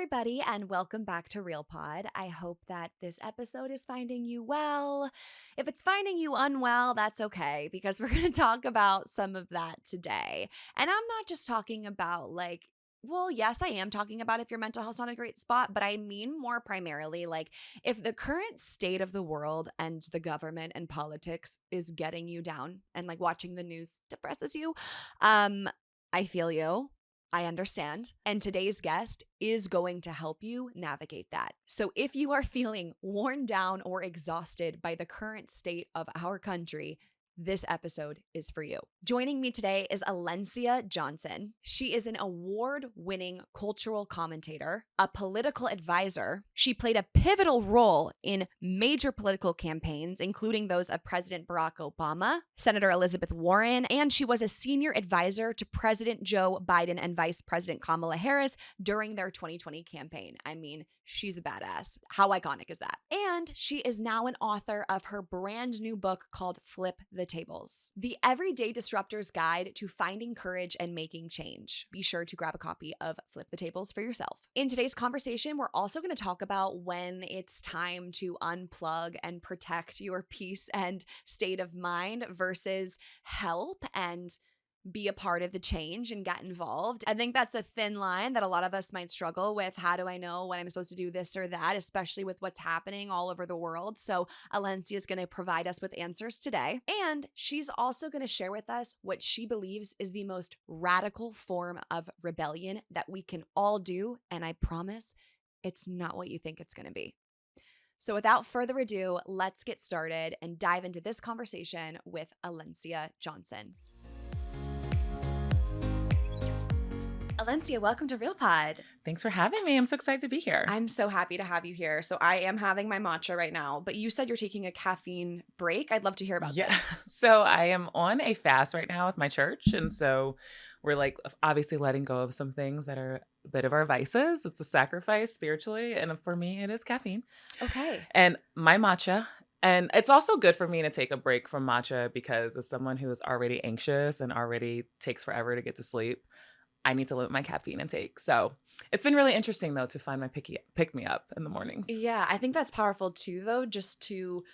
everybody, and welcome back to Real Pod. I hope that this episode is finding you well. If it's finding you unwell, that's okay, because we're going to talk about some of that today. And I'm not just talking about well, yes, I am talking about if your mental health's not in a great spot, but I mean more primarily if the current state of the world and the government and politics is getting you down and watching the news depresses you, I feel you. I understand. And today's guest is going to help you navigate that. So if you are feeling worn down or exhausted by the current state of our country, this episode is for you. Joining me today is Alencia Johnson. She is an award-winning cultural commentator, a political advisor. She played a pivotal role in major political campaigns, including those of President Barack Obama, Senator Elizabeth Warren, and she was a senior advisor to President Joe Biden and Vice President Kamala Harris during their 2020 campaign. I mean, she's a badass. How iconic is that? And she is now an author of her brand new book called Flip the Tables, The Everyday Disruptor's Guide to Finding Courage and Making Change. Be sure to grab a copy of Flip the Tables for yourself. In today's conversation, we're also going to talk about when it's time to unplug and protect your peace and state of mind versus help and be a part of the change and get involved. I think that's a thin line that a lot of us might struggle with. How do I know when I'm supposed to do this or that, especially with what's happening all over the world? So Alencia is going to provide us with answers today. And she's also going to share with us what she believes is the most radical form of rebellion that we can all do. And I promise it's not what you think it's going to be. So without further ado, let's get started and dive into this conversation with Alencia Johnson. Alencia, welcome to Real Pod. Thanks for having me. I'm so excited to be here. I'm so happy to have you here. So I am having my matcha right now, but you said you're taking a caffeine break. I'd love to hear about this. So I am on a fast right now with my church. And so we're obviously letting go of some things that are a bit of our vices. It's a sacrifice spiritually. And for me, it is caffeine. Okay. And my matcha. And it's also good for me to take a break from matcha because as someone who is already anxious and already takes forever to get to sleep, I need to limit my caffeine intake. So it's been really interesting, though, to find my pick-me-up in the mornings. Yeah, I think that's powerful, too, though, just to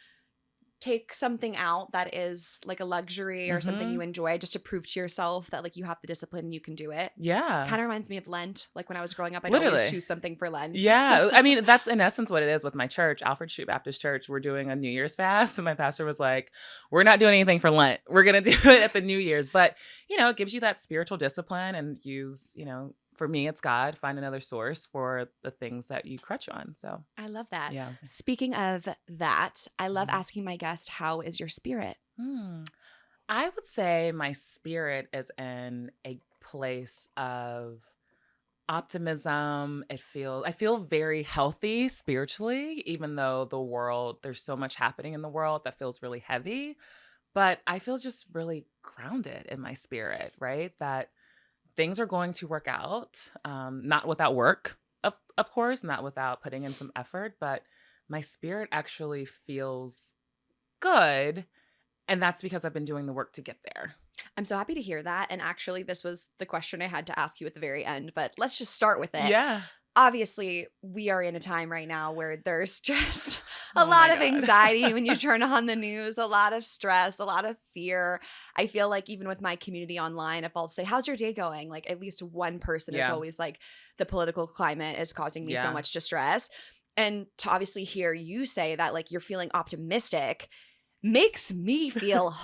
take something out that is like a luxury or something you enjoy, just to prove to yourself that you have the discipline and you can do it. Yeah. Kind of reminds me of Lent. When I was growing up, I'd always choose something for Lent. Yeah. I mean, that's in essence what it is with my church, Alfred Street Baptist Church. We're doing a New Year's fast. And my pastor was like, we're not doing anything for Lent. We're going to do it at the New Year's. But, it gives you that spiritual discipline and use, for me, it's God. Find another source for the things that you crutch on. So I love that. Yeah. Speaking of that, I love asking my guest, how is your spirit? I would say my spirit is in a place of optimism. I feel very healthy spiritually, even though there's so much happening in the world that feels really heavy. But I feel just really grounded in my spirit, right? That things are going to work out, not without work, of course, not without putting in some effort, but my spirit actually feels good. And that's because I've been doing the work to get there. I'm so happy to hear that. And actually, this was the question I had to ask you at the very end, but let's just start with it. Yeah. Obviously, we are in a time right now where there's just a lot of anxiety when you turn on the news, a lot of stress, a lot of fear. I feel like even with my community online, if I'll say, how's your day going? At least one person is always the political climate is causing me so much distress. And to obviously hear you say that you're feeling optimistic makes me feel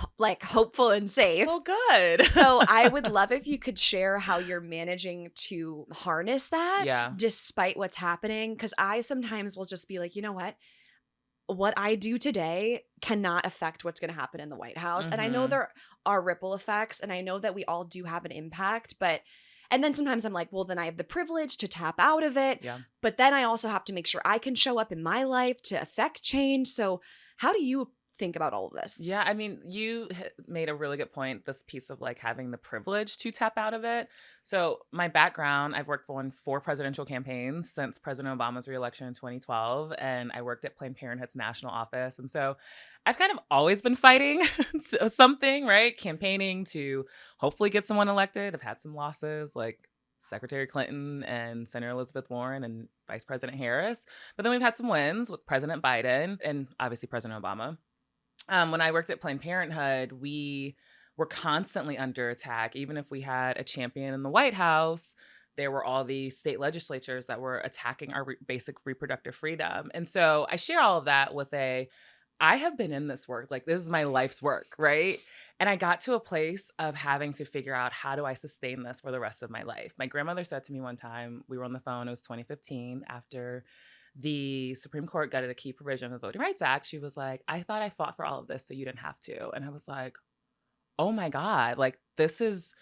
hopeful and safe. Oh, good. So I would love if you could share how you're managing to harness that despite what's happening. Because I sometimes will just be like, you know what I do today cannot affect what's going to happen in the White House. And I know there are ripple effects and I know that we all do have an impact, and then sometimes I'm like, well, then I have the privilege to tap out of it. Yeah. But then I also have to make sure I can show up in my life to affect change. So how do you think about all of this? Yeah, I mean, you made a really good point, this piece of having the privilege to tap out of it. So my background, I've worked on 4 presidential campaigns since President Obama's reelection in 2012, and I worked at Planned Parenthood's national office. And so I've kind of always been fighting something, right? Campaigning to hopefully get someone elected. I've had some losses, Secretary Clinton and Senator Elizabeth Warren and Vice President Harris. But then we've had some wins with President Biden and obviously President Obama. When I worked at Planned Parenthood, we were constantly under attack. Even if we had a champion in the White House, there were all these state legislatures that were attacking our basic reproductive freedom. And so I share all of that with I have been in this work, like this is my life's work, right? And I got to a place of having to figure out, how do I sustain this for the rest of my life? My grandmother said to me one time, we were on the phone, it was 2015, after the Supreme Court gutted a key provision of the Voting Rights Act. She was like, I thought I fought for all of this so you didn't have to. And I was like, oh my God, like this is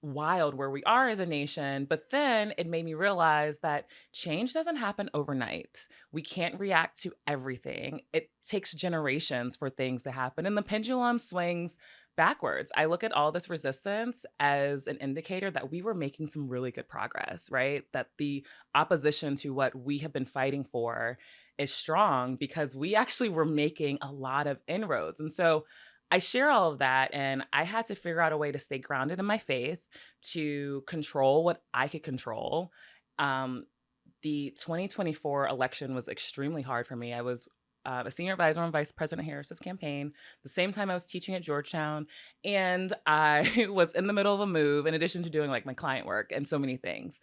wild where we are as a nation. But then it made me realize that change doesn't happen overnight. We can't react to everything. It takes generations for things to happen. And the pendulum swings backwards. I look at all this resistance as an indicator that we were making some really good progress, right? That the opposition to what we have been fighting for is strong because we actually were making a lot of inroads. And so I share all of that, and I had to figure out a way to stay grounded in my faith, to control what I could control. The 2024 election was extremely hard for me. I was a senior advisor on Vice President Harris's campaign. The same time I was teaching at Georgetown, and I was in the middle of a move, in addition to doing like my client work and so many things.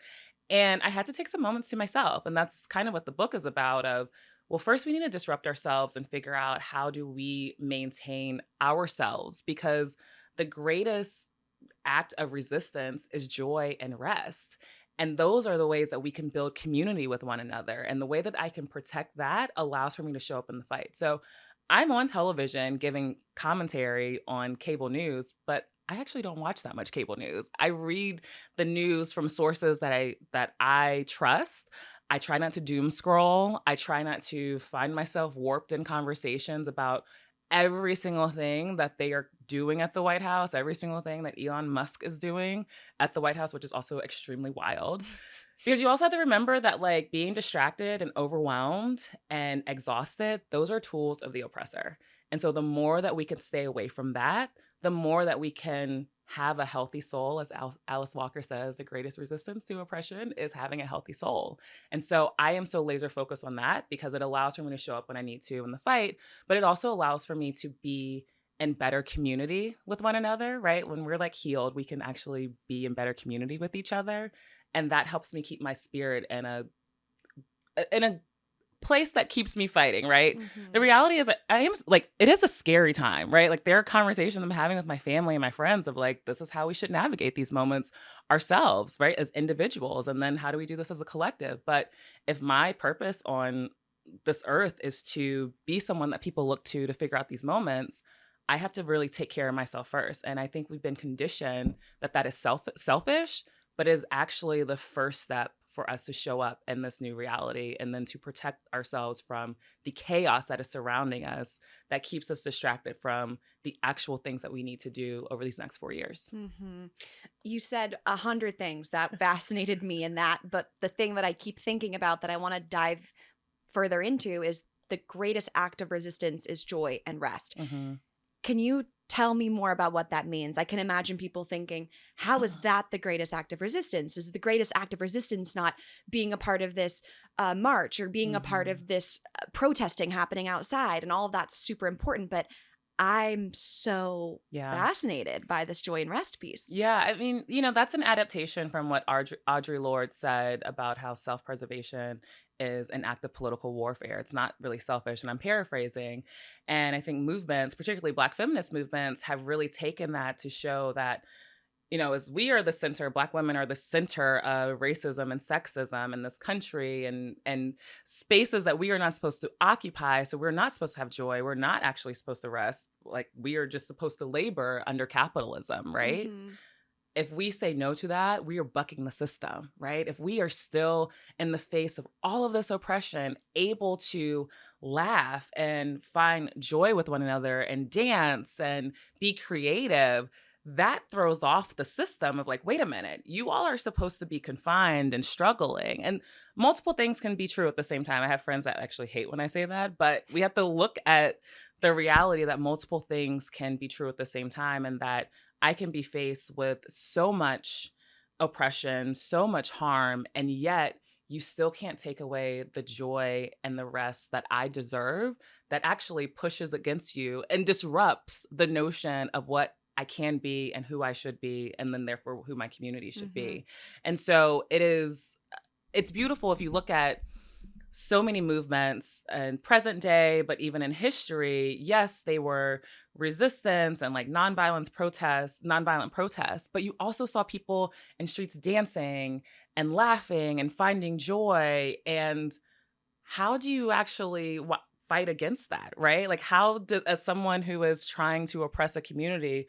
And I had to take some moments to myself, and that's kind of what the book is about. Of well, first we need to disrupt ourselves and figure out, how do we maintain ourselves, because the greatest act of resistance is joy and rest. And those are the ways that we can build community with one another. And the way that I can protect that allows for me to show up in the fight. So I'm on television giving commentary on cable news, but I actually don't watch that much cable news. I read the news from sources that I trust. I try not to doom scroll. I try not to find myself warped in conversations about every single thing that they are doing at the White House, every single thing that Elon Musk is doing at the White House, which is also extremely wild. Because you also have to remember that, like, being distracted and overwhelmed and exhausted, those are tools of the oppressor. And so the more that we can stay away from that, the more that we can have a healthy soul. As Alice Walker says, the greatest resistance to oppression is having a healthy soul. And so I am so laser focused on that because it allows for me to show up when I need to in the fight, but it also allows for me to be in better community with one another, right? When we're like healed, we can actually be in better community with each other. And that helps me keep my spirit in a place that keeps me fighting, right? Mhm. The reality is I am like, it is a scary time, right? Like there are conversations I'm having with my family and my friends of like, this is how we should navigate these moments ourselves, right? As individuals. And then how do we do this as a collective? But if my purpose on this earth is to be someone that people look to figure out these moments, I have to really take care of myself first. And I think we've been conditioned that is selfish, but is actually the first step for us to show up in this new reality and then to protect ourselves from the chaos that is surrounding us that keeps us distracted from the actual things that we need to do over these next 4 years. Mm-hmm. You said 100 things that fascinated me in that, but the thing that I keep thinking about that I want to dive further into is the greatest act of resistance is joy and rest. Mm-hmm. Can you tell me more about what that means? I can imagine people thinking, how is that the greatest act of resistance? Is the greatest act of resistance not being a part of this march or being a part of this protesting happening outside? And all of that's super important. But I'm so fascinated by this joy and rest piece. Yeah, I mean, that's an adaptation from what Audre Lorde said about how self-preservation is an act of political warfare. It's not really selfish, and I'm paraphrasing. And I think movements, particularly Black feminist movements, have really taken that to show that, as we are the center, Black women are the center of racism and sexism in this country and spaces that we are not supposed to occupy. So we're not supposed to have joy. We're not actually supposed to rest. Like, we are just supposed to labor under capitalism, right? Mm-hmm. If we say no to that, we are bucking the system, right? If we are still in the face of all of this oppression, able to laugh and find joy with one another and dance and be creative, that throws off the system of like, wait a minute, you all are supposed to be confined and struggling. And multiple things can be true at the same time. I have friends that actually hate when I say that, but we have to look at the reality that multiple things can be true at the same time, and that I can be faced with so much oppression, so much harm, and yet you still can't take away the joy and the rest that I deserve, that actually pushes against you and disrupts the notion of what I can be and who I should be, and then therefore who my community should Mhm. be. And so it's beautiful if you look at so many movements in present day, but even in history. Yes, they were resistance and like nonviolent protests, but you also saw people in streets dancing and laughing and finding joy. And how do you actually fight against that, right? Like, as someone who is trying to oppress a community,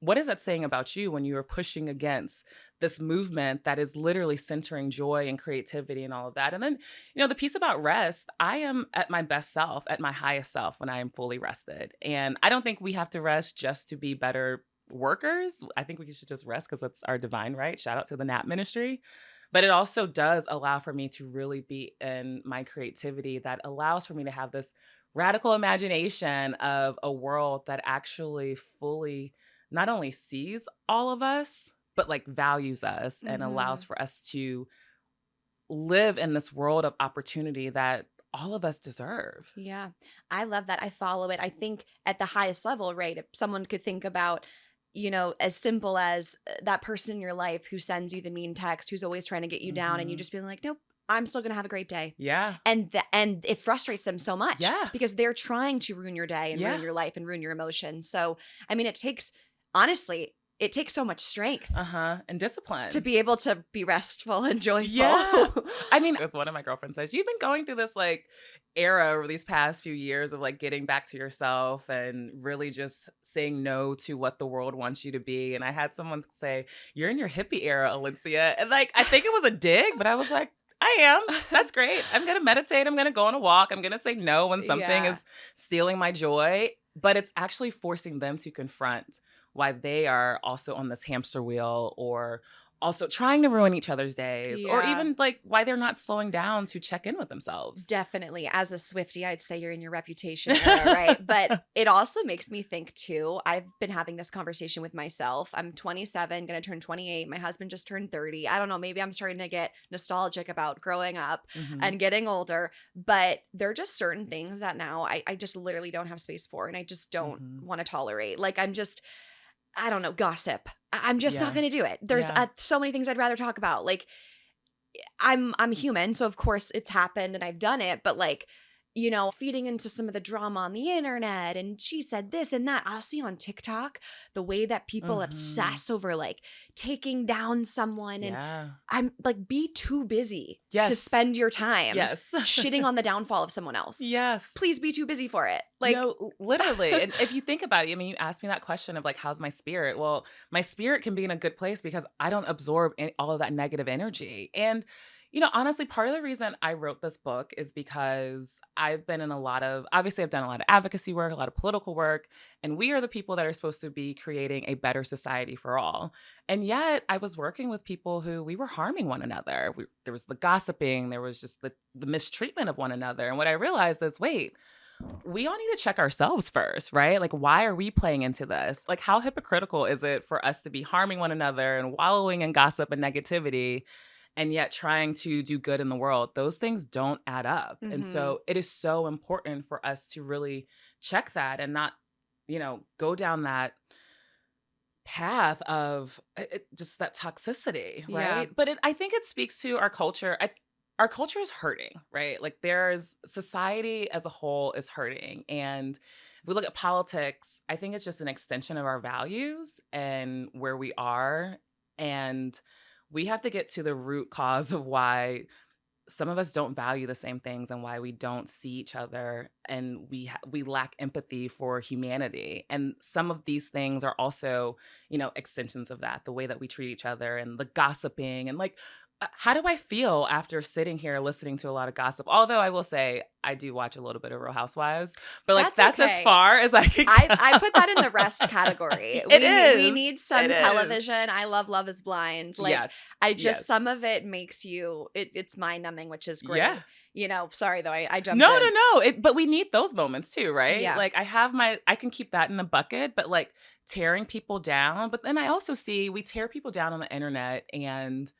what is that saying about you when you are pushing against this movement that is literally centering joy and creativity and all of that? And then, the piece about rest, I am at my best self, at my highest self when I am fully rested. And I don't think we have to rest just to be better workers. I think we should just rest because it's our divine right. Shout out to the nap ministry. But it also does allow for me to really be in my creativity, that allows for me to have this radical imagination of a world that actually fully not only sees all of us, but like values us and allows Mhm. for us to live in this world of opportunity that all of us deserve. Yeah. I love that. I follow it. I think at the highest level, right? If someone could think about, as simple as that person in your life who sends you the mean text, who's always trying to get you down, and you Hmm. just being like, nope, I'm still going to have a great day. Yeah. And it frustrates them so much Yeah. because they're trying to ruin your day and Yeah. ruin your life and ruin your emotions. So, I mean, honestly, it takes so much strength And to discipline. be able to be restful and joyful. Yeah. I mean, as one of my girlfriends says, you've been going through this like era over these past few years of like getting back to yourself and really just saying no to what the world wants you to be. And I had someone say, "You're in your hippie era, Alencia." And like, I think it was a dig, but I was like, I am. That's great. I'm going to meditate. I'm going to go on a walk. I'm going to say no when something Yeah. is stealing my joy. But it's actually forcing them to confront why they are also on this hamster wheel, or also trying to ruin each other's days, or Yeah. even like why they're not slowing down to check in with themselves. Definitely. As a Swiftie, I'd say you're in your reputation era, right? But it also makes me think too. I've been having this conversation with myself. I'm 27, going to turn 28. My husband just turned 30. I don't know. Maybe I'm starting to get nostalgic about growing up Hmm. and getting older. But there are just certain things that now I just literally don't have space for, and I just don't Hmm. want to tolerate. Like, I don't know, gossip. I'm just not Yeah. going to do it. There's Yeah. so many things I'd rather talk about. Like, I'm human, so of course it's happened and I've done it, but like, feeding into some of the drama on the internet, and she said this and that. I'll see on TikTok the way that people Hmm. obsess over like taking down someone, and Yeah. I'm like, be too busy to Yes. spend your time Yes. shitting on the downfall of someone else. Yes. Please be too busy for it. Like, Literally. And if you think about it, I mean, you asked me that question of like, how's my spirit? Well, my spirit can be in a good place because I don't absorb all of that negative energy. And, honestly, part of the reason I wrote this book is because I've been in obviously, I've done a lot of advocacy work, a lot of political work, and we are the people that are supposed to be creating a better society for all. And yet I was working with people who we were harming one another. There was the gossiping, there was just the mistreatment of one another. And what I realized is, wait, we all need to check ourselves first, right? Like, why are we playing into this? Like, how hypocritical is it for us to be harming one another and wallowing in gossip and negativity, and yet trying to do good in the world? Those things don't add up. And mhm. so it is so important for us to really check that and not, go down that path of just that toxicity, Yeah. right? But I think it speaks to our culture. Our culture is hurting, right? Like, there's society as a whole is hurting. And if we look at politics, I think it's just an extension of our values and where we are. And we have to get to the root cause of why some of us don't value the same things and why we don't see each other, and we lack empathy for humanity. And some of these things are also, extensions of that, the way that we treat each other and the gossiping, and like, how do I feel after sitting here listening to a lot of gossip? Although I will say I do watch a little bit of Real Housewives, but like, That's that's as okay. far as I can I put that in the go. rest category. It We is. need It some is. television. I love Love is Blind. Like, Yes. I just Yes. some of it makes it's mind numbing, which is Yeah. great. Sorry though, I jumped No, in. no, no. But we need those moments too, right? Yeah. Like I can keep that in a bucket, but like tearing people down. But then I also see we tear people down on the internet, and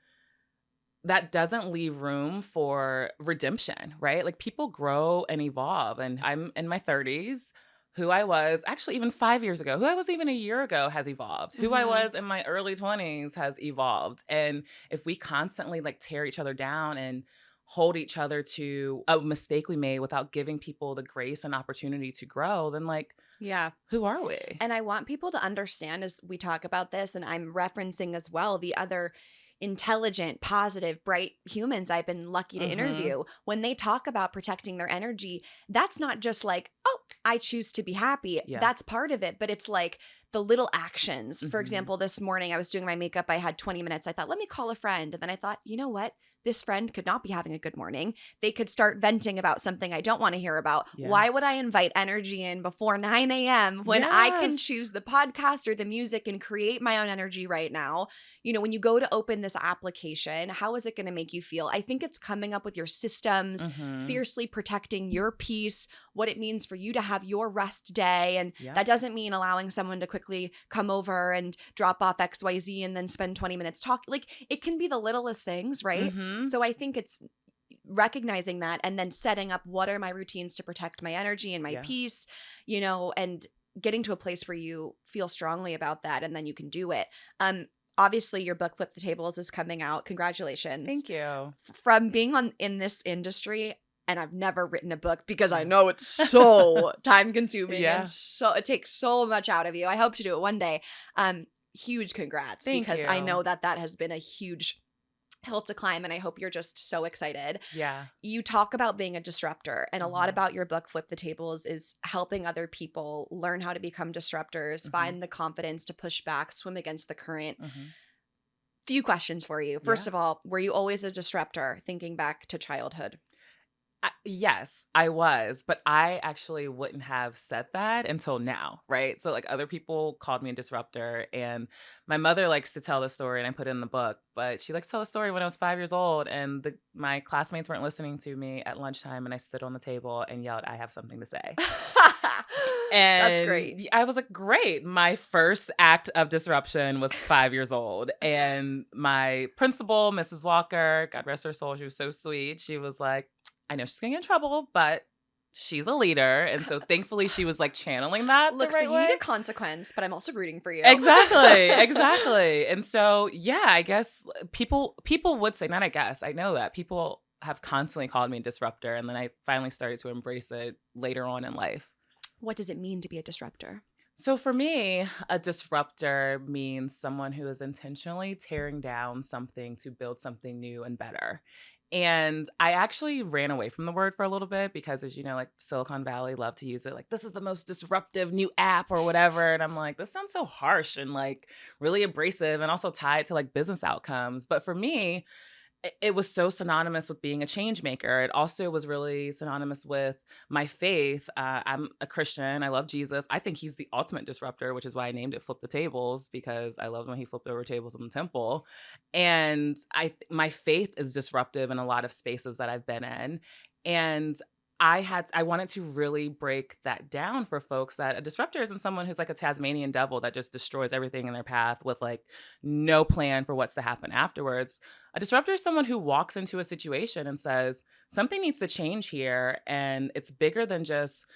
that doesn't leave room for redemption, right? Like people grow and evolve. And I'm in my 30s. Who I was actually even 5 years ago, who I was even a year ago has evolved. Who I Mhm. was in my early 20s has evolved. And if we constantly like tear each other down and hold each other to a mistake we made without giving people the grace and opportunity to grow, then like, Yeah. who are we? And I want people to understand as we talk about this, and I'm referencing as well the other intelligent, positive, bright humans I've been lucky to Mm-hmm. interview. When they talk about protecting their energy, that's not just like, oh, I choose to be happy. Yeah. That's part of it, but it's like the little actions. For Mm-hmm. example, this morning I was doing my makeup. I had 20 minutes. I thought, let me call a friend. And then I thought, you know what? This friend could not be having a good morning. They could start venting about something I don't want to hear about. Yeah. Why would I invite energy in before 9 a.m. when I can Yes. choose the podcast or the music and create my own energy right now? When you go to open this application, how is it going to make you feel? I think it's coming up with your systems, Mm-hmm. fiercely protecting your peace, what it means for you to have your rest day. And Yeah. that doesn't mean allowing someone to quickly come over and drop off XYZ and then spend 20 minutes talking. Like it can be the littlest things, right? Mm-hmm. So I think it's recognizing that and then setting up what are my routines to protect my energy and my Yeah. peace, and getting to a place where you feel strongly about that and then you can do it. Obviously your book Flip the Tables is coming out. Congratulations. Thank you. From being in this industry, and I've never written a book because I Yeah. know it's so time consuming and Yeah. so it takes so much out of you. I hope to do it one day. Huge congrats, Thank because I you. know that has been a huge hill to climb, and I hope you're just so excited. Yeah. You talk about being a disruptor, and a lot Mm-hmm. about your book Flip the Tables is helping other people learn how to become disruptors, Mm-hmm. find the confidence to push back, swim against the current. Mm-hmm. Few questions for you. Yeah. First of all, were you always a disruptor, thinking back to childhood? Yes, I was, but I actually wouldn't have said that until now, right? So like other people called me a disruptor, and my mother likes to tell the story, and I put it in the book, but she likes to tell the story when I was 5 years old, and my classmates weren't listening to me at lunchtime, and I stood on the table and yelled, "I have something to say." That's And great. I was like, great. My first act of disruption was 5 years old. And my principal, Mrs. Walker, God rest her soul, she was so sweet. She was like, I know she's getting in trouble, but she's a leader. And so thankfully she was like channeling that the Look, so right you need way. a consequence, but I'm also rooting for you. Exactly. Exactly. And so, yeah, I guess people would say, not I guess, I know that people have constantly called me a disruptor. And then I finally started to embrace it later on in life. What does it mean to be a disruptor? So for me, a disruptor means someone who is intentionally tearing down something to build something new and better. And I actually ran away from the word for a little bit because, as you know, like Silicon Valley love to use it like, this is the most disruptive new app or whatever. And I'm like, this sounds so harsh and like really abrasive and also tied to like business outcomes. But for me, it was so synonymous with being a change maker. It also was really synonymous with my faith. I'm a Christian. I love Jesus. I think he's the ultimate disruptor, which is why I named it Flip the Tables, because I loved when he flipped over tables in the temple. And my faith is disruptive in a lot of spaces that I've been in. And I wanted to really break that down for folks, that a disruptor isn't someone who's like a Tasmanian devil that just destroys everything in their path with like no plan for what's to happen afterwards. A disruptor is someone who walks into a situation and says, something needs to change here. And it's bigger than just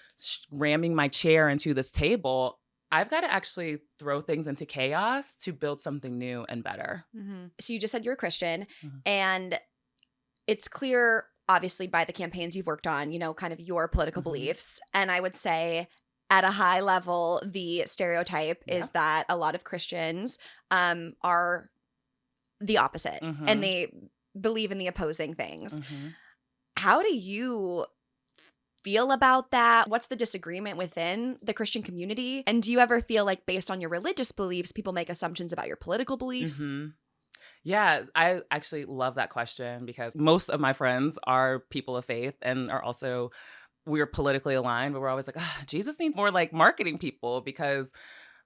ramming my chair into this table. I've got to actually throw things into chaos to build something new and better. Mm-hmm. So you just said you're a Christian, Mhm. and it's clear, obviously, by the campaigns you've worked on, kind of your political Mhm. beliefs. And I would say at a high level, the stereotype Yeah. is that a lot of Christians are the opposite, Mhm. and they believe in the opposing things. Mhm. How do you feel about that? What's the disagreement within the Christian community? And do you ever feel like, based on your religious beliefs, people make assumptions about your political beliefs? Mhm. Yeah, I actually love that question because most of my friends are people of faith and are also, we're politically aligned, but we're always like, Jesus needs more like marketing people, because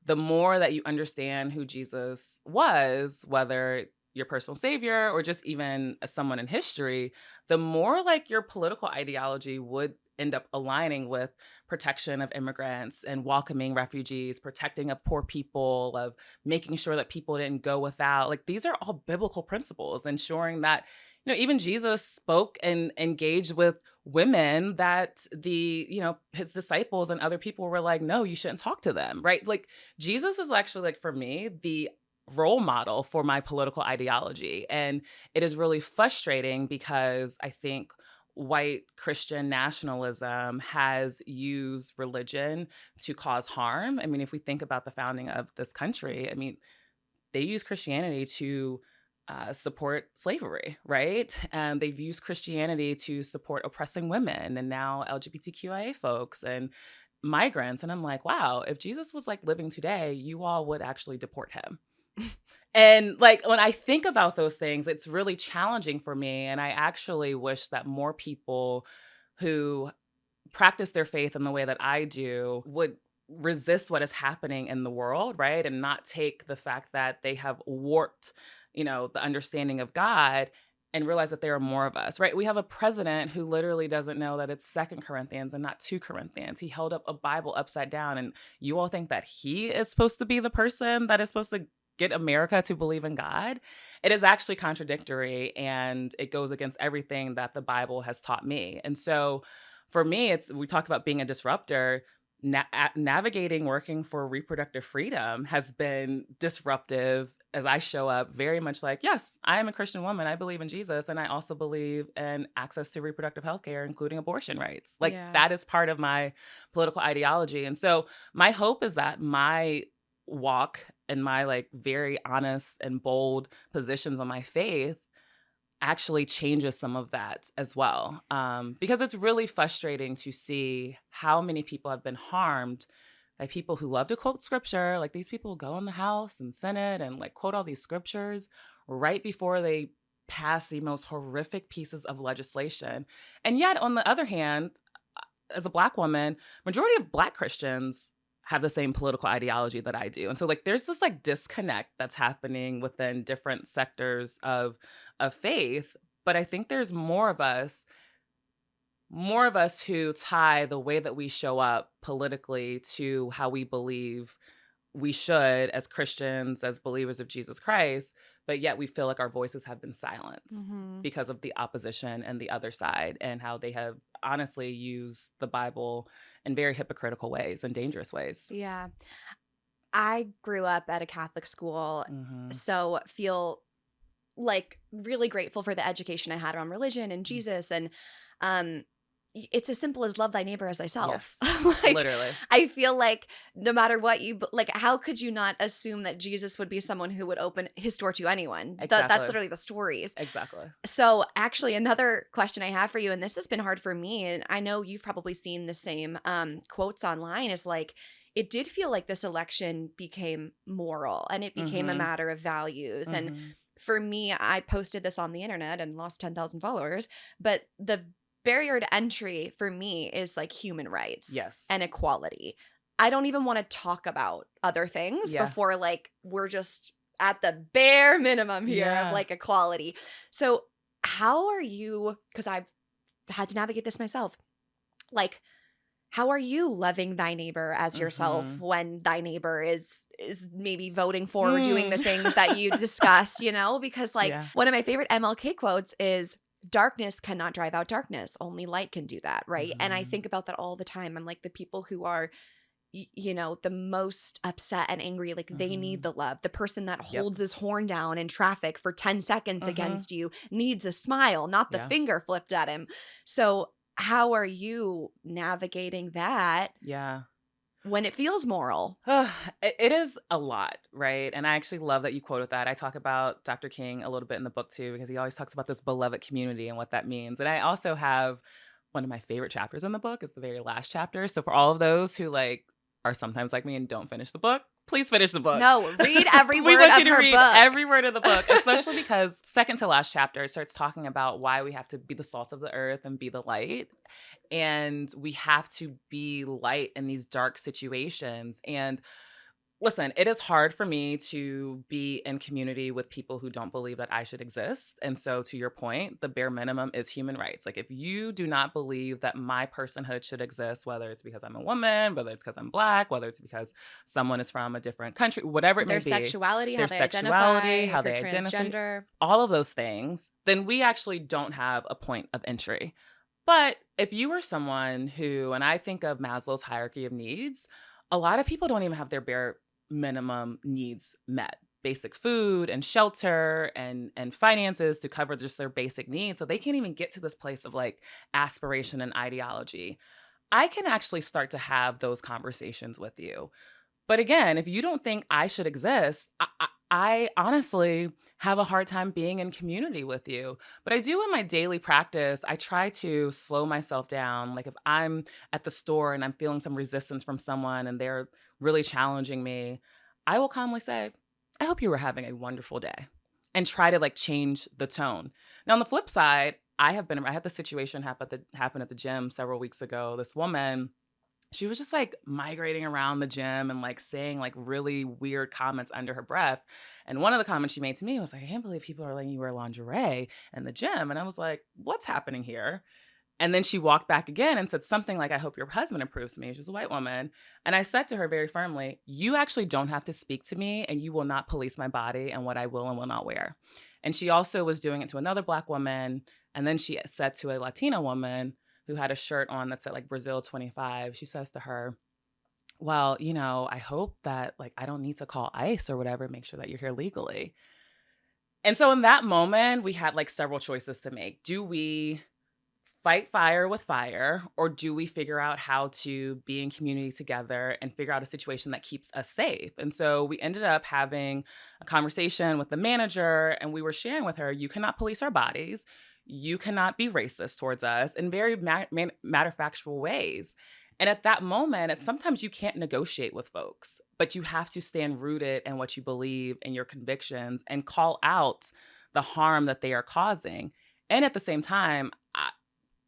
the more that you understand who Jesus was, whether your personal savior or just even as someone in history, the more like your political ideology would end up aligning with protection of immigrants and welcoming refugees, protecting of poor people, of making sure that people didn't go without. Like these are all biblical principles, ensuring that, even Jesus spoke and engaged with women that his disciples and other people were like, no, you shouldn't talk to them, right? Like Jesus is actually like, for me, the role model for my political ideology. And it is really frustrating because I think white Christian nationalism has used religion to cause harm. I mean, if we think about the founding of this country, I mean, they use Christianity to support slavery, right? And they've used Christianity to support oppressing women and now LGBTQIA folks and migrants. And I'm like, wow, if Jesus was like living today, you all would actually deport him. And like when I think about those things, it's really challenging for me. And I actually wish that more people who practice their faith in the way that I do would resist what is happening in the world, right? And not take the fact that they have warped, the understanding of God and realize that there are more of us, right? We have a president who literally doesn't know that it's 2 Corinthians and not 2 Corinthians. He held up a Bible upside down, and you all think that he is supposed to be the person that is supposed to get America to believe in God. It is actually contradictory, and it goes against everything that the Bible has taught me. And so for me, we talk about being a disruptor. Navigating working for reproductive freedom has been disruptive as I show up very much like, yes, I am a Christian woman. I believe in Jesus. And I also believe in access to reproductive health care, including abortion rights. Like that is part of my political ideology. And so my hope is that my walk and my like very honest and bold positions on my faith actually changes some of that as well. Because it's really frustrating to see how many people have been harmed by people who love to quote scripture. Like these people go in the House and Senate and like quote all these scriptures right before they pass the most horrific pieces of legislation. And yet, on the other hand, as a Black woman, majority of Black Christians have the same political ideology that I do. And so like there's this like disconnect that's happening within different sectors of faith. But I think there's more of us who tie the way that we show up politically to how we believe we should as Christians, as believers of Jesus Christ, but yet we feel like our voices have been silenced because of the opposition and the other side and how they have honestly used the Bible in very hypocritical ways and dangerous ways. Yeah. I grew up at a Catholic school, so feel like really grateful for the education I had around religion and Jesus. And it's as simple as love thy neighbor as thyself. Yes, like, literally. I feel like no matter what like, how could you not assume that Jesus would be someone who would open his door to anyone? Exactly. That's literally the stories. Exactly. So actually another question I have for you, and this has been hard for me, and I know you've probably seen the same quotes online, is like, it did feel like this election became moral and it became a matter of values. And for me, I posted this on the internet and lost 10,000 followers, but the barrier to entry for me is like human rights and equality. I don't even want to talk about other things before like we're just at the bare minimum here of like equality. So how are you, because I've had to navigate this myself, like how are you loving thy neighbor as yourself when thy neighbor is maybe voting for or doing the things that you discuss, because like one of my favorite MLK quotes is, darkness cannot drive out darkness. Only light can do that. Right. And I think about that all the time. I'm like, the people who are, the most upset and angry, like they need the love. The person that holds his horn down in traffic for 10 seconds against you needs a smile, not the finger flipped at him. So how are you navigating that? Yeah. When it feels moral? It is a lot, right? And I actually love that you quoted that. I talk about Dr. King a little bit in the book too, because he always talks about this beloved community and what that means. And I also have one of my favorite chapters in the book is the very last chapter. So for all of those who like are sometimes like me and don't finish the book, please finish the book. No, read every word of her read book. Every word of the book, especially because second to last chapter it starts talking about why we have to be the salt of the earth and be the light. And we have to be light in these dark situations. And Listen, it is hard for me to be in community with people who don't believe that I should exist. And so, to your point, the bare minimum is human rights. Like, if you do not believe that my personhood should exist, whether it's because I'm a woman, whether it's because I'm Black, whether it's because someone is from a different country, whatever it may Their be, sexuality, how their they identify, sexuality, how if you're they identify, transgender. all of those things, then we actually don't have a point of entry. But if you are someone who, and I think of Maslow's hierarchy of needs, a lot of people don't even have their bare minimum needs met. Basic food and shelter and finances to cover just their basic needs. So they can't even get to this place of like aspiration and ideology. I can actually start to have those conversations with you. But again, if you don't think I should exist, I honestly have a hard time being in community with you. But I do in my daily practice, I try to slow myself down. Like if I'm at the store and I'm feeling some resistance from someone and they're really challenging me, I will calmly say, I hope you were having a wonderful day, and try to like change the tone. Now, on the flip side, I had the situation happen at the gym several weeks ago. This woman, she was just like migrating around the gym and like saying like really weird comments under her breath. And one of the comments she made to me was like, I can't believe people are letting you wear lingerie in the gym. And I was like, what's happening here? And then she walked back again and said something like, I hope your husband approves of me. She was a white woman. And I said to her very firmly, you actually don't have to speak to me, and you will not police my body and what I will and will not wear. And she also was doing it to another Black woman. And then she said to a Latina woman who had a shirt on that said like Brazil 25, she says to her, well, I hope that like I don't need to call ICE or whatever, make sure that you're here legally. And so in that moment, we had like several choices to make. Do we fight fire with fire, or do we figure out how to be in community together and figure out a situation that keeps us safe? And so we ended up having a conversation with the manager, and we were sharing with her, you cannot police our bodies. You cannot be racist towards us in very matter-of-factual ways. And at that moment, sometimes you can't negotiate with folks, but you have to stand rooted in what you believe and your convictions and call out the harm that they are causing. And at the same time,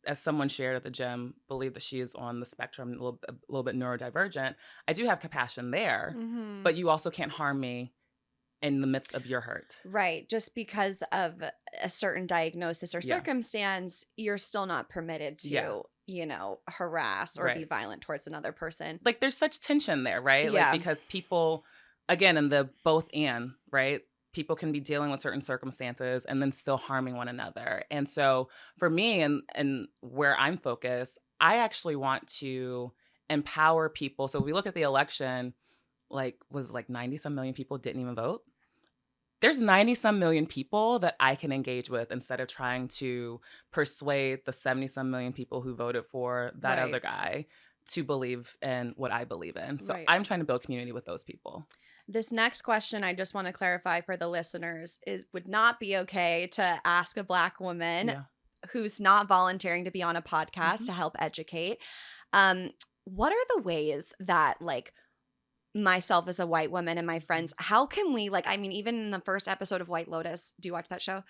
as someone shared at the gym, believe that she is on the spectrum, a little bit neurodivergent. I do have compassion there, but you also can't harm me in the midst of your hurt. Right. Just because of a certain diagnosis or circumstance, you're still not permitted to, harass or be violent towards another person. Like there's such tension there, right? Yeah. Like because people, again, in the both and, right? People can be dealing with certain circumstances and then still harming one another. And so for me and where I'm focused, I actually want to empower people. So if we look at the election, was 90 some million people didn't even vote. There's 90 some million people that I can engage with instead of trying to persuade the 70 some million people who voted for that other guy to believe in what I believe in. So I'm trying to build community with those people. This next question, I just want to clarify for the listeners, it would not be okay to ask a Black woman who's not volunteering to be on a podcast to help educate. What are the ways that myself as a white woman and my friends, how can we even in the first episode of White Lotus, do you watch that show?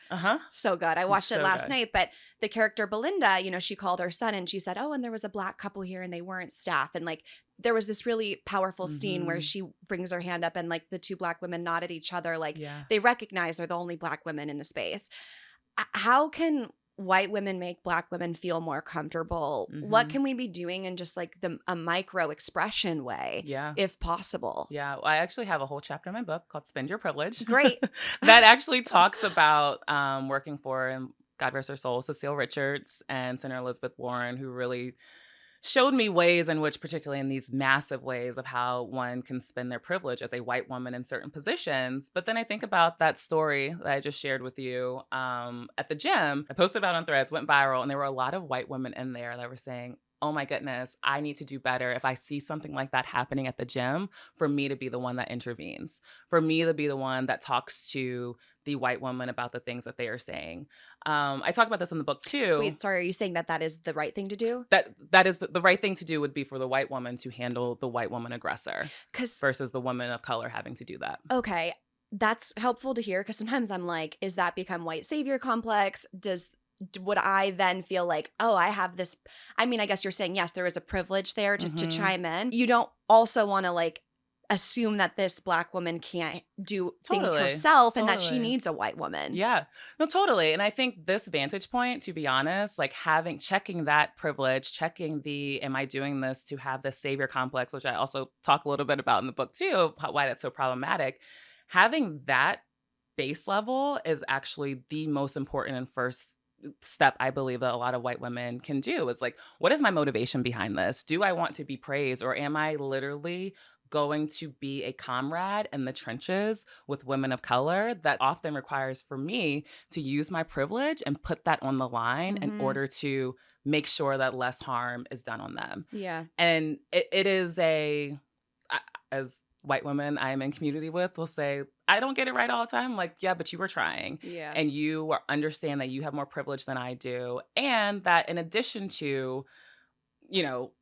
So good. I watched it last night, but the character Belinda, she called her son and she said, oh, and there was a Black couple here and they weren't staff. And there was this really powerful scene where she brings her hand up and the two Black women nod at each other. They recognize they're the only Black women in the space. How can white women make Black women feel more comfortable? What can we be doing in just a micro expression way, if possible? Yeah, well, I actually have a whole chapter in my book called Spend Your Privilege. Great. That actually talks about working for, and God rest her soul, Cecile Richards and Senator Elizabeth Warren, who really showed me ways in which, particularly in these massive ways of how one can spend their privilege as a white woman in certain positions. But then I think about that story that I just shared with you at the gym. I posted about it on Threads, went viral, and there were a lot of white women in there that were saying, oh my goodness, I need to do better if I see something like that happening at the gym, for me to be the one that intervenes, for me to be the one that talks to the white woman about the things that they are saying. I talk about this in the book too. Wait, sorry, are you saying that is the right thing to do? That is the right thing to do would be for the white woman to handle the white woman aggressor versus the woman of color having to do that. Okay, that's helpful to hear, because sometimes I'm like, is that become white savior complex? Would I then feel like, oh, I have this, I guess you're saying, yes, there is a privilege there to chime in. You don't also want to assume that this Black woman can't do things Totally. herself and that she Totally. needs a white woman. Yeah. No, totally. And I think this vantage point, to be honest, like checking that privilege, checking am I doing this to have the savior complex, which I also talk a little bit about in the book too, why that's so problematic. Having that base level is actually the most important and first step I believe that a lot of white women can do is like, what is my motivation behind this? Do I want to be praised, or am I literally going to be a comrade in the trenches with women of color that often requires for me to use my privilege and put that on the line in Mhm. order to make sure that less harm is done on them. Yeah. And it is as white women I am in community with will say, I don't get it right all the time. Like, yeah, but you were trying, Yeah. and understand that you have more privilege than I do. And that in addition to, you know,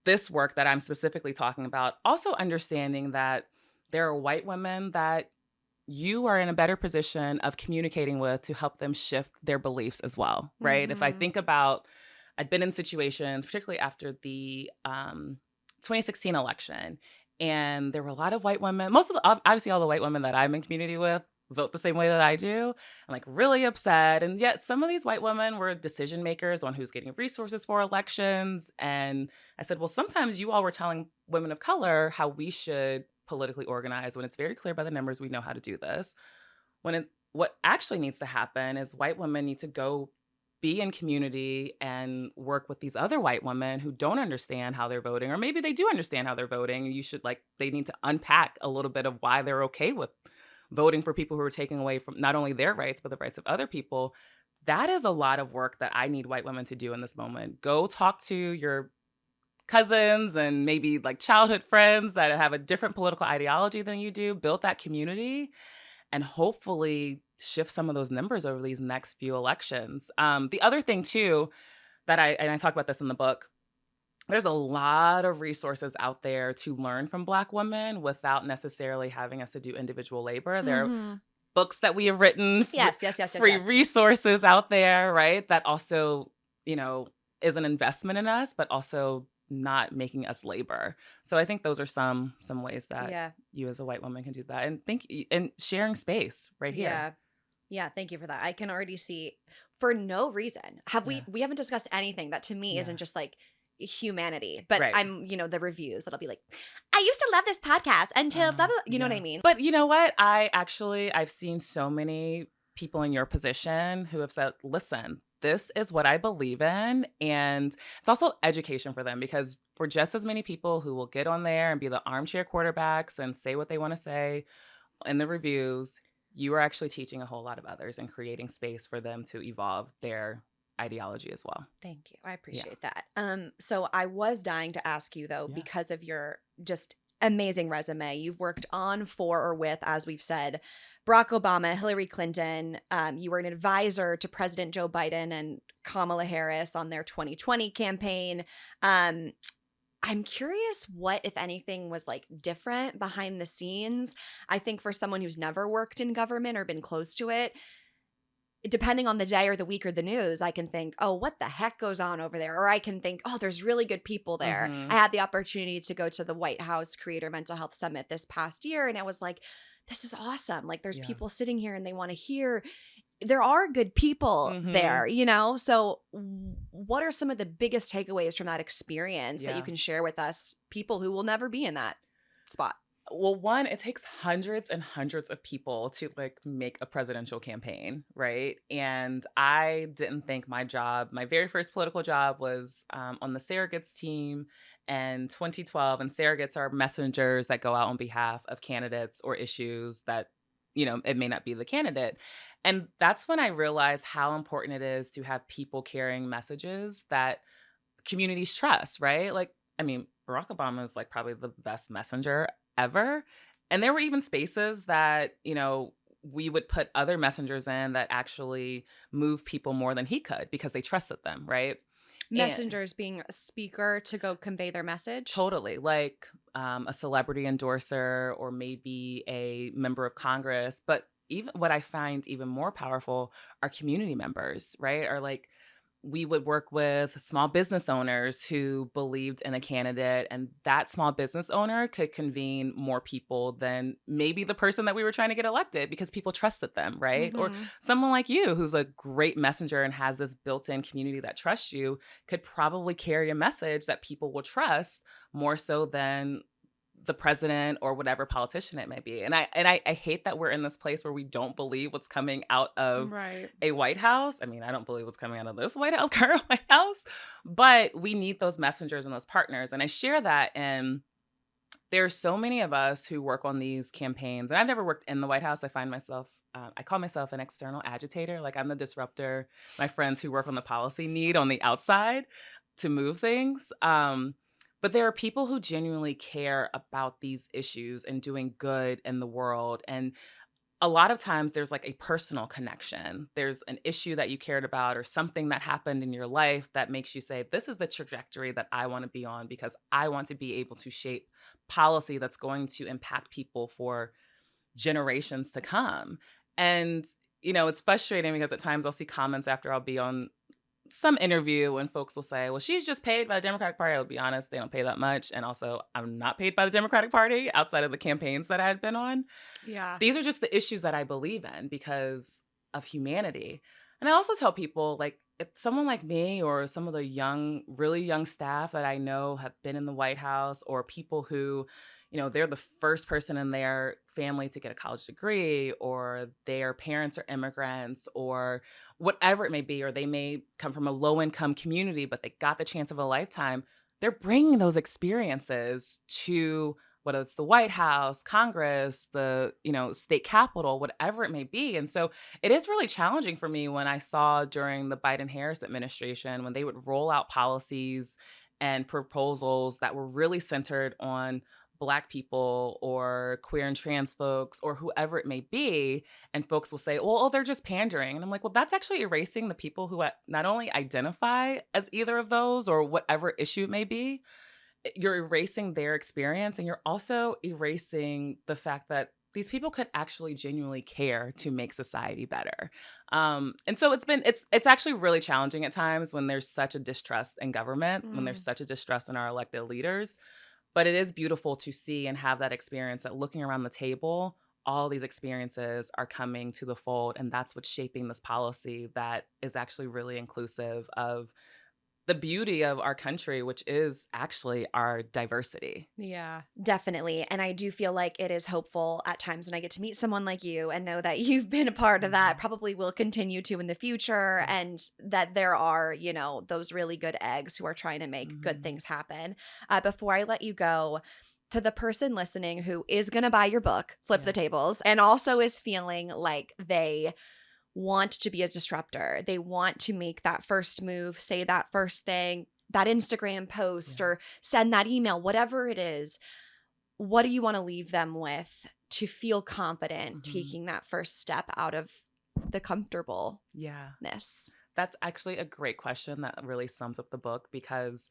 this work that I'm specifically talking about, also understanding that there are white women that you are in a better position of communicating with to help them shift their beliefs as well, right? If I Mhm. think about, I'd been in situations, particularly after the 2016 election, and there were a lot of white women, obviously all the white women that I'm in community with vote the same way that I do. I'm like really upset. And yet some of these white women were decision makers on who's getting resources for elections. And I said, well, sometimes you all were telling women of color how we should politically organize when it's very clear by the numbers we know how to do this. What actually needs to happen is white women need to go be in community and work with these other white women who don't understand how they're voting, or maybe they do understand how they're voting. They need to unpack a little bit of why they're okay with voting for people who are taking away from not only their rights, but the rights of other people. That is a lot of work that I need white women to do in this moment. Go talk to your cousins and maybe like childhood friends that have a different political ideology than you do, build that community, and hopefully shift some of those numbers over these next few elections. The other thing too and I talk about this in the book, there's a lot of resources out there to learn from Black women without necessarily having us to do individual labor. There are Mhm. books that we have written, Yes, yes, yes, yes, free yes. resources out there, right? That also, you know, is an investment in us, but also not making us labor. So I think those are some ways that Yeah. you as a white woman can do that. And sharing space right here. Yeah. Yeah, thank you for that. I can already see for no reason. Have Yeah. we haven't discussed anything that to me isn't Yeah. just like humanity, but Right. I'm, the reviews that'll be like, I used to love this podcast until blah, blah, blah, you know what I Yeah. mean? But you know what? I've seen so many people in your position who have said, listen, this is what I believe in. And it's also education for them, because for just as many people who will get on there and be the armchair quarterbacks and say what they want to say in the reviews, you are actually teaching a whole lot of others and creating space for them to evolve their ideology as well. Thank you. I Yeah. appreciate that. So I was dying to ask you though, Yeah. because of your just amazing resume. You've worked on, for, or with, as we've said, Barack Obama, Hillary Clinton. You were an advisor to President Joe Biden and Kamala Harris on their 2020 campaign. Um, I'm curious what, if anything, was like different behind the scenes. I think for someone who's never worked in government or been close to it, depending on the day or the week or the news, I can think, oh, what the heck goes on over there? Or I can think, oh, there's really good people there. I Hmm. had the opportunity to go to the White House Creator Mental Health Summit this past year, and I was like, this is awesome. Like, there's Yeah. people sitting here and they want to hear. There are good people Hmm. there, So, what are some of the biggest takeaways from that experience that you Yeah. can share with us, people who will never be in that spot? Well, one, it takes hundreds and hundreds of people to like make a presidential campaign, right? And I didn't think my very first political job was on the surrogates team in 2012. And surrogates are messengers that go out on behalf of candidates or issues that, it may not be the candidate. And that's when I realized how important it is to have people carrying messages that communities trust, right? Like, I mean, Barack Obama is like probably the best messenger ever. And there were even spaces that, we would put other messengers in that actually move people more than he could because they trusted them, right? And Messengers being a speaker to go convey their message. totally, like a celebrity endorser or maybe a member of Congress. But even what I find even more powerful are community members, right? Are like we would work with small business owners who believed in a candidate, and that small business owner could convene more people than maybe the person that we were trying to get elected because people trusted them, right? Or Mhm. someone like you who's a great messenger and has this built-in community that trusts you could probably carry a message that people will trust more so than the president or whatever politician it may be. And I hate that we're in this place where we don't believe what's coming out of Right. a White House. I mean, I don't believe what's coming out of this White House, current White House, but we need those messengers and those partners. And I share that. And there's so many of us who work on these campaigns. And I've never worked in the White House. I call myself an external agitator. Like I'm the disruptor. My friends who work on the policy need on the outside to move things. But there are people who genuinely care about these issues and doing good in the world. And a lot of times there's like a personal connection. There's an issue that you cared about or something that happened in your life that makes you say, this is the trajectory that I want to be on because I want to be able to shape policy that's going to impact people for generations to come. And, it's frustrating because at times I'll see comments after I'll be on some interview and folks will say, well, she's just paid by the Democratic Party. I would be honest, they don't pay that much. And also, I'm not paid by the Democratic Party outside of the campaigns that I had been on. Yeah. These are just the issues that I believe in because of humanity. And I also tell people, like, if someone like me or some of the young, really young staff that I know have been in the White House or people who, they're the first person in their family to get a college degree or their parents are immigrants or whatever it may be, or they may come from a low income community, but they got the chance of a lifetime. They're bringing those experiences to whether it's the White House, Congress, the, state capitol, whatever it may be. And so it is really challenging for me when I saw during the Biden-Harris administration, when they would roll out policies and proposals that were really centered on Black people or queer and trans folks or whoever it may be. And folks will say, well, oh, they're just pandering. And I'm like, well, that's actually erasing the people who not only identify as either of those or whatever issue it may be, you're erasing their experience and you're also erasing the fact that these people could actually genuinely care to make society better. And so it's actually really challenging at times when there's such a distrust in government, when there's Mm. such a distrust in our elected leaders. But it is beautiful to see and have that experience that looking around the table, all these experiences are coming to the fold. And that's what's shaping this policy that is actually really inclusive of the beauty of our country, which is actually our diversity. Yeah, definitely. And I do feel like it is hopeful at times when I get to meet someone like you and know that you've been a part of that, Mhm. probably will continue to in the future, Yeah. and that there are, those really good eggs who are trying to make good Mhm. things happen. Before I let you go, to the person listening who is going to buy your book, Flip the Yeah. Tables, and also is feeling like they want to be a disruptor. They want to make that first move, say that first thing, that Instagram post, Yeah. or send that email, whatever it is. What do you want to leave them with to feel confident Mhm. taking that first step out of the comfortableness? Yeah. That's actually a great question that really sums up the book because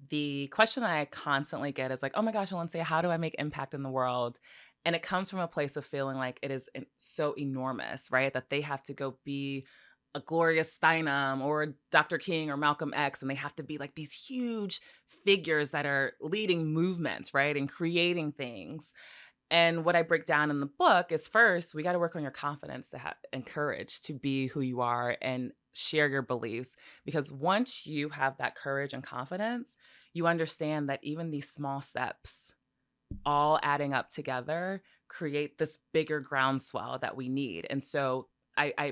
the question that I constantly get is like, oh my gosh, Alencia, how do I make impact in the world? And it comes from a place of feeling like it is so enormous, right? That they have to go be a Gloria Steinem or a Dr. King or Malcolm X, and they have to be like these huge figures that are leading movements, right? And creating things. And what I break down in the book is first, we got to work on your confidence to have and courage to be who you are and share your beliefs. Because once you have that courage and confidence, you understand that even these small steps, all adding up together, create this bigger groundswell that we need. And so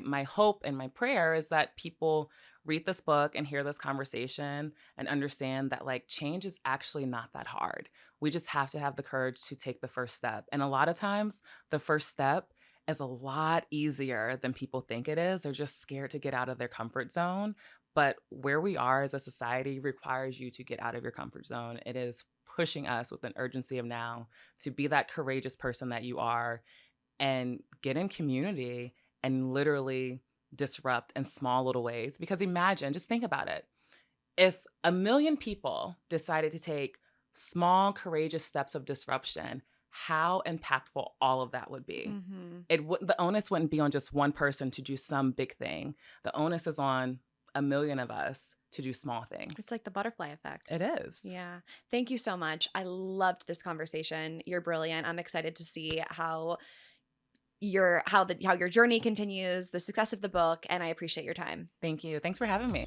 my hope and my prayer is that people read this book and hear this conversation and understand that like change is actually not that hard. We just have to have the courage to take the first step. And a lot of times the first step is a lot easier than people think it is. They're just scared to get out of their comfort zone. But where we are as a society requires you to get out of your comfort zone. It is pushing us with an urgency of now to be that courageous person that you are and get in community and literally disrupt in small little ways. Because imagine, just think about it. If a million people decided to take small, courageous steps of disruption, how impactful all of that would be. Mm-hmm. The onus wouldn't be on just one person to do some big thing. The onus is on a million of us to do small things. It's like the butterfly effect. It is. Yeah. Thank you so much. I loved this conversation. You're brilliant. I'm excited to see how your journey continues, the success of the book, and I appreciate your time. Thank you. Thanks for having me.